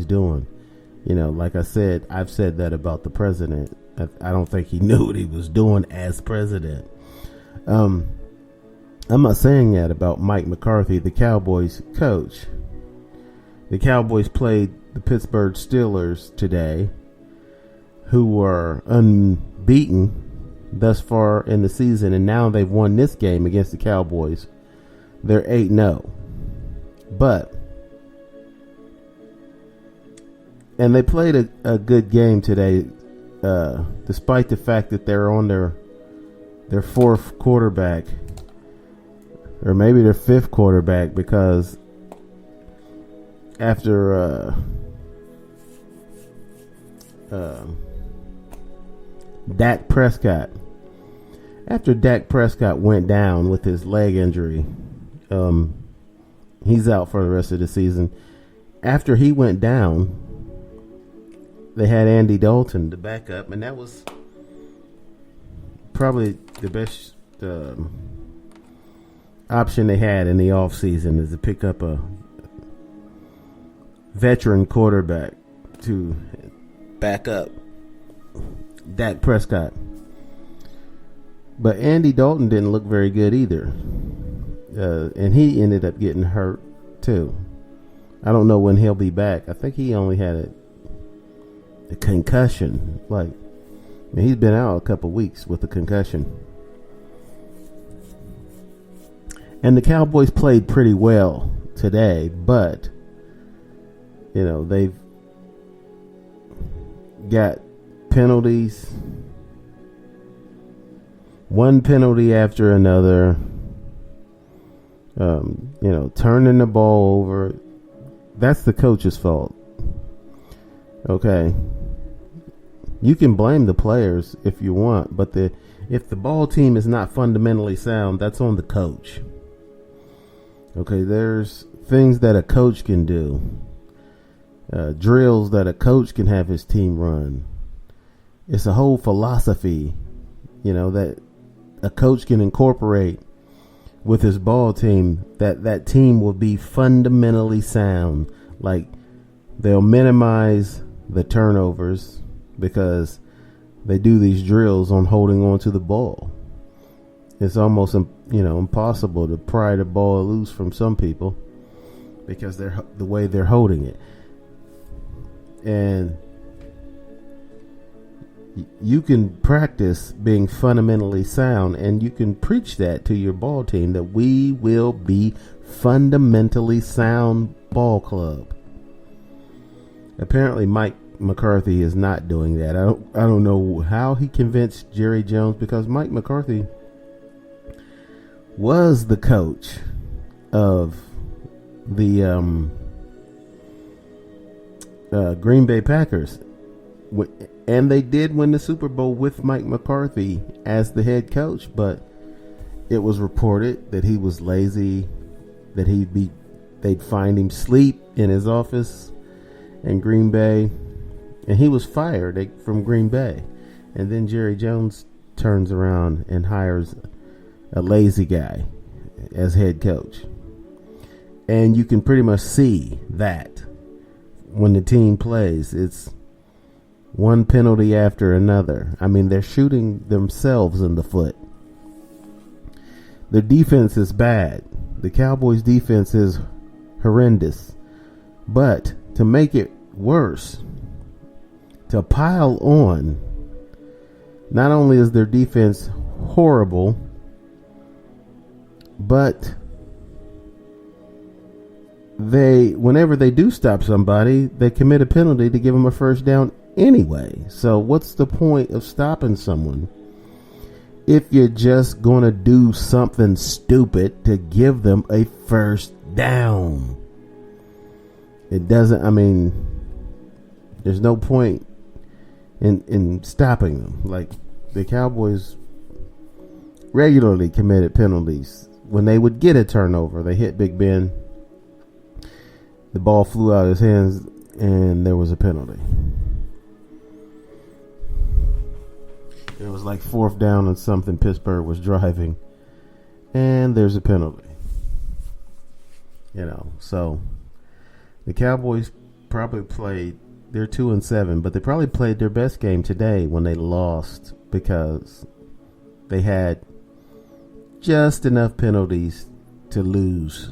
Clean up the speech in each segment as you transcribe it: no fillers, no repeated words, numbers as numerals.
doing. Like I said, I've said that about the president. I don't think he knew what he was doing as president. I'm not saying that about Mike McCarthy, the Cowboys coach. The Cowboys played the Pittsburgh Steelers today, who were unbeaten thus far in the season, and now they've won this game against the Cowboys. They're 8-0. And they played a good game today, despite the fact that they're on their fourth quarterback, or maybe their fifth quarterback, because after Dak Prescott went down with his leg injury, he's out for the rest of the season. After he went down, they had Andy Dalton, the backup, and that was probably the best option they had in the offseason, is to pick up a veteran quarterback to back up Dak Prescott. But Andy Dalton didn't look very good either. And he ended up getting hurt too. I don't know when he'll be back. I think he only had a concussion. He's been out a couple weeks with a concussion. And the Cowboys played pretty well today, but they've got penalties, one penalty after another, turning the ball over. That's the coach's fault. Okay, you can blame the players if you want, but if the ball team is not fundamentally sound, that's on the coach. Okay, there's things that a coach can do, drills that a coach can have his team run. It's a whole philosophy, that a coach can incorporate with his ball team, that team will be fundamentally sound. Like, they'll minimize the turnovers because they do these drills on holding on to the ball. It's almost impossible to pry the ball loose from some people because they're the way they're holding it. And you can practice being fundamentally sound, and you can preach that to your ball team, that we will be fundamentally sound ball club. Apparently Mike McCarthy is not doing that. I don't know how he convinced Jerry Jones, because Mike McCarthy was the coach of the Green Bay Packers, and they did win the Super Bowl with Mike McCarthy as the head coach. But it was reported that he was lazy, that they'd find him sleep in his office in Green Bay, and he was fired from Green Bay. And then Jerry Jones turns around and hires a lazy guy as head coach. And you can pretty much see that when the team plays, it's one penalty after another. I mean, they're shooting themselves in the foot. Their defense is bad. The Cowboys' defense is horrendous. But to make it worse, to pile on, not only is their defense horrible, but whenever they do stop somebody, they commit a penalty to give them a first down anyway. So what's the point of stopping someone if you're just going to do something stupid to give them a first down? It doesn't, there's no point in stopping them. Like, the Cowboys regularly committed penalties. When they would get a turnover, they hit Big Ben, the ball flew out of his hands, and there was a penalty. It was like fourth down and something. Pittsburgh was driving, and there's a penalty. So the Cowboys probably played. They're 2-7, but they probably played their best game today when they lost because they had just enough penalties to lose.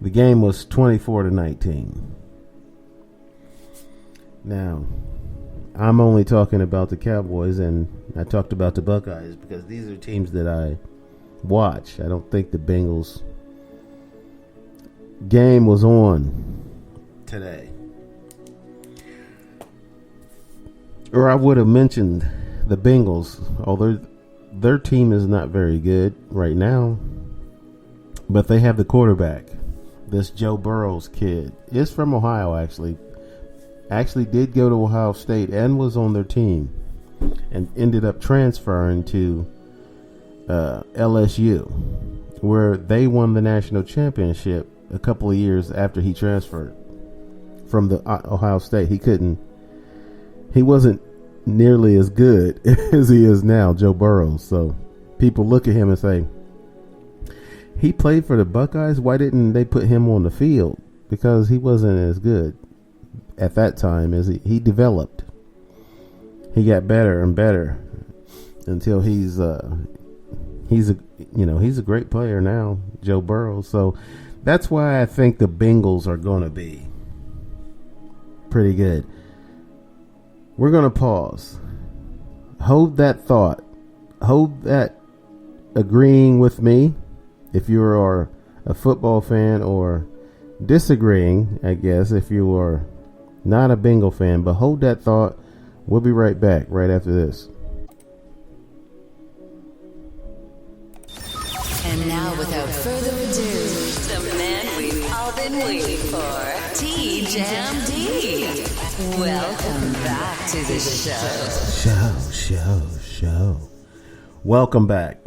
The game was 24-19. Now, I'm only talking about the Cowboys, and I talked about the Buckeyes because these are teams that I watch. I don't think the Bengals game was on today, or I would have mentioned the Bengals, although their team is not very good right now, but they have the quarterback, this Joe Burrows kid. Is from Ohio, actually did go to Ohio State and was on their team and ended up transferring to LSU, where they won the national championship a couple of years after he transferred from the Ohio State. He wasn't nearly as good as he is now, Joe Burrows. So people look at him and say, he played for the Buckeyes. Why didn't they put him on the field? Because he wasn't as good at that time as he developed. He got better and better until he's a great player now, Joe Burrows. So that's why I think the Bengals are going to be pretty good. We're going to pause. Hold that thought. Hold that agreeing with me. If you are a football fan, or disagreeing, I guess, if you are not a Bengal fan, but hold that thought. We'll be right back right after this. And now, without further ado, the man we've all been waiting for, T-Jam D. Welcome back to the show. Welcome back.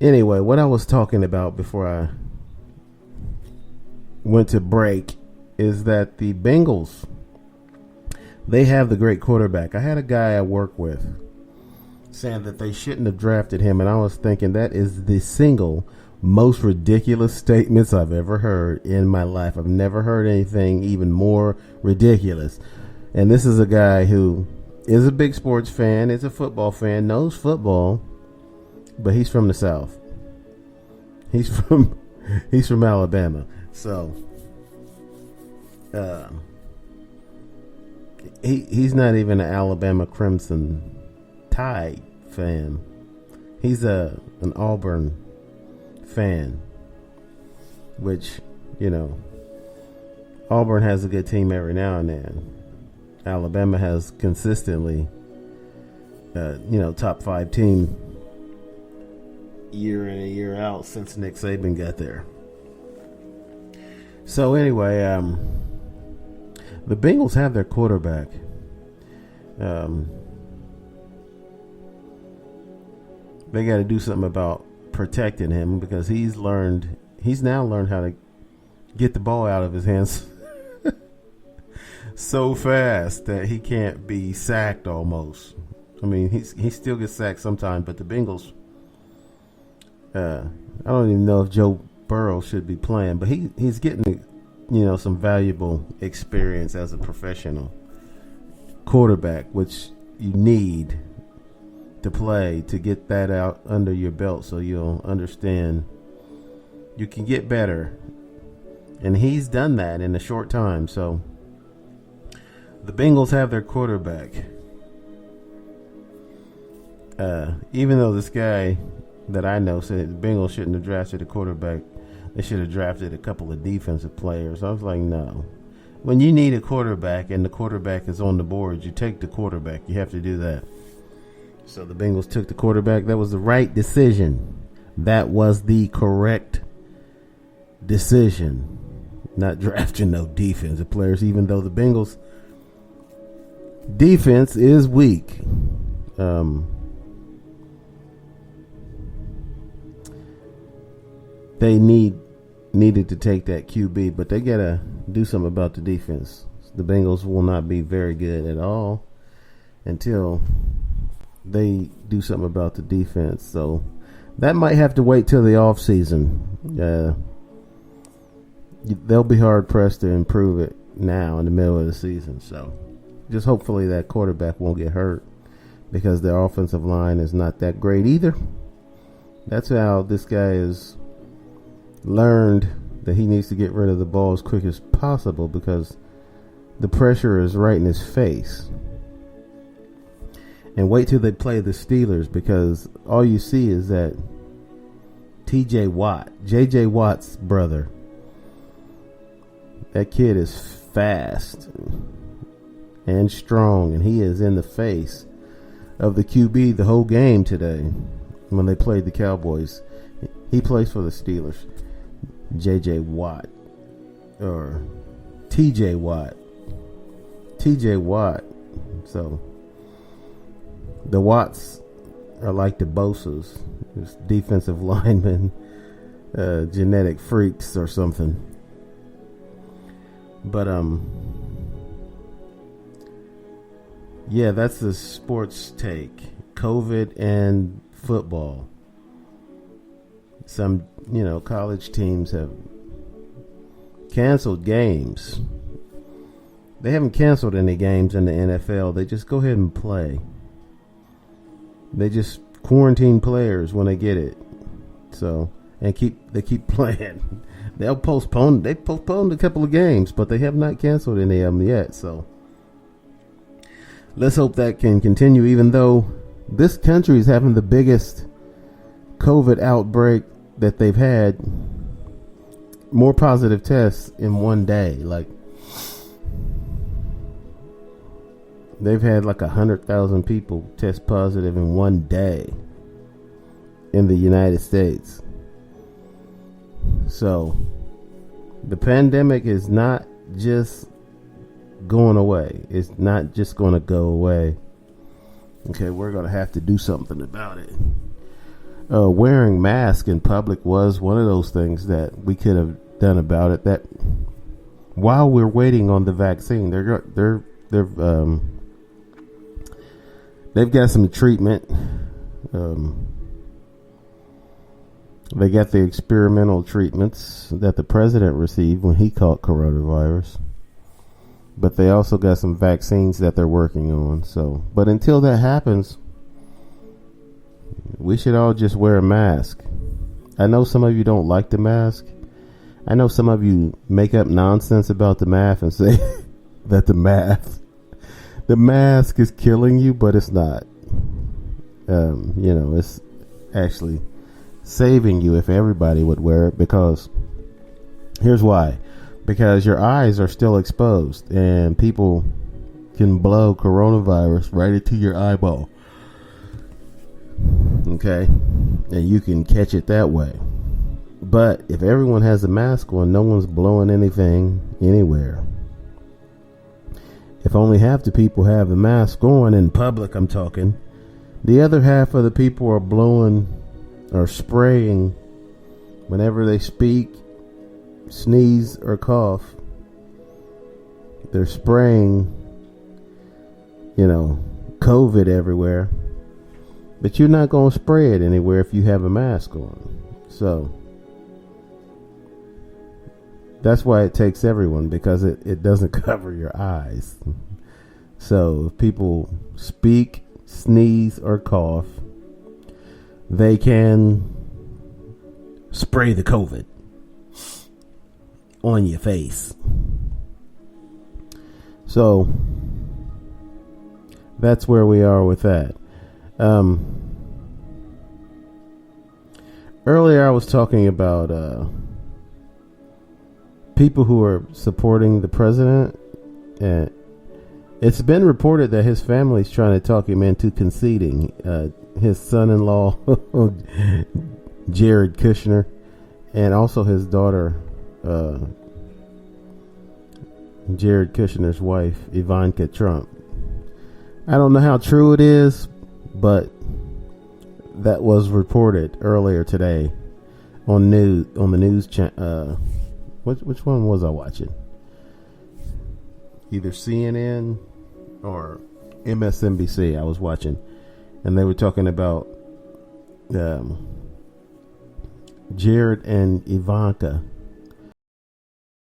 Anyway, what I was talking about before I went to break is that the Bengals, they have the great quarterback. I had a guy I work with saying that they shouldn't have drafted him, and I was thinking that is the single most ridiculous statements I've ever heard in my life. I've never heard anything even more ridiculous. And this is a guy who is a big sports fan, is a football fan, knows football, but he's from the South. He's from Alabama. So he's not even an Alabama Crimson Tide fan. He's an Auburn fan, which, Auburn has a good team every now and then. Alabama has consistently top 5 team year in and year out since Nick Saban got there. So anyway, the Bengals have their quarterback. They got to do something about protecting him because he's now learned how to get the ball out of his hands so fast that he can't be sacked almost. I mean, he still gets sacked sometimes, but the Bengals, I don't even know if Joe Burrow should be playing, but he's getting, some valuable experience as a professional quarterback, which you need to play to get that out under your belt so you'll understand you can get better. And he's done that in a short time. So the Bengals have their quarterback. Even though this guy that I know said the Bengals shouldn't have drafted a quarterback, they should have drafted a couple of defensive players. I was like, no. When you need a quarterback and the quarterback is on the board, you take the quarterback. You have to do that. So the Bengals took the quarterback. That was the right decision. That was the correct decision. Not drafting no defensive players, even though the Bengals defense is weak. They needed to take that QB, but they gotta do something about the defense. The Bengals will not be very good at all until they do something about the defense. So that might have to wait till the off season. They'll be hard pressed to improve it now in the middle of the season. So just hopefully that quarterback won't get hurt, because their offensive line is not that great either. That's how this guy has learned that he needs to get rid of the ball as quick as possible, because the pressure is right in his face. And wait till they play the Steelers, because all you see is that TJ Watt, JJ Watt's brother, that kid is fast and strong, and he is in the face of the QB the whole game today when they played the Cowboys. He plays for the Steelers. JJ Watt, or TJ Watt. TJ Watt. So the Watts are like the Bosa's, defensive linemen, genetic freaks or something. But yeah, that's the sports take. COVID and football. Some, college teams have canceled games. They haven't canceled any games in the NFL. They just go ahead and play. They just quarantine players when they get it. So, and they keep playing. They postponed a couple of games, but they have not canceled any of them yet. So let's hope that can continue, even though this country is having the biggest COVID outbreak that they've had. More positive tests in one day. Like, they've had like 100,000 people test positive in one day in the United States. So the pandemic is not just going away. It's not just going to go away. Okay, we're going to have to do something about it. Wearing masks in public was one of those things that we could have done about it. That while we're waiting on the vaccine, they've got some treatment. They got the experimental treatments that the president received when he caught coronavirus. But they also got some vaccines that they're working on. So, but until that happens, we should all just wear a mask. I know some of you don't like the mask. I know some of you make up nonsense about the mask and say that the mask is killing you, but it's not. It's actually saving you if everybody would wear it, because here's why. Because your eyes are still exposed, and people can blow coronavirus right into your eyeball. Okay? And you can catch it that way. But if everyone has a mask on, no one's blowing anything anywhere. If only half the people have the mask on in public, I'm talking, the other half of the people are blowing or spraying whenever they speak, sneeze, or cough. They're spraying, COVID everywhere. But you're not going to spray it anywhere if you have a mask on. So that's why it takes everyone, because it doesn't cover your eyes. So if people speak, sneeze, or cough, they can spray the COVID on your face. So that's where we are with that. Earlier I was talking about people who are supporting the president, and it's been reported that his family's trying to talk him into conceding. His son-in-law, Jared Kushner, and also his daughter, Jared Kushner's wife, Ivanka Trump. I don't know how true it is, but that was reported earlier today on the news channel. Which one was I watching? Either CNN or MSNBC I was watching, and they were talking about Jared and Ivanka.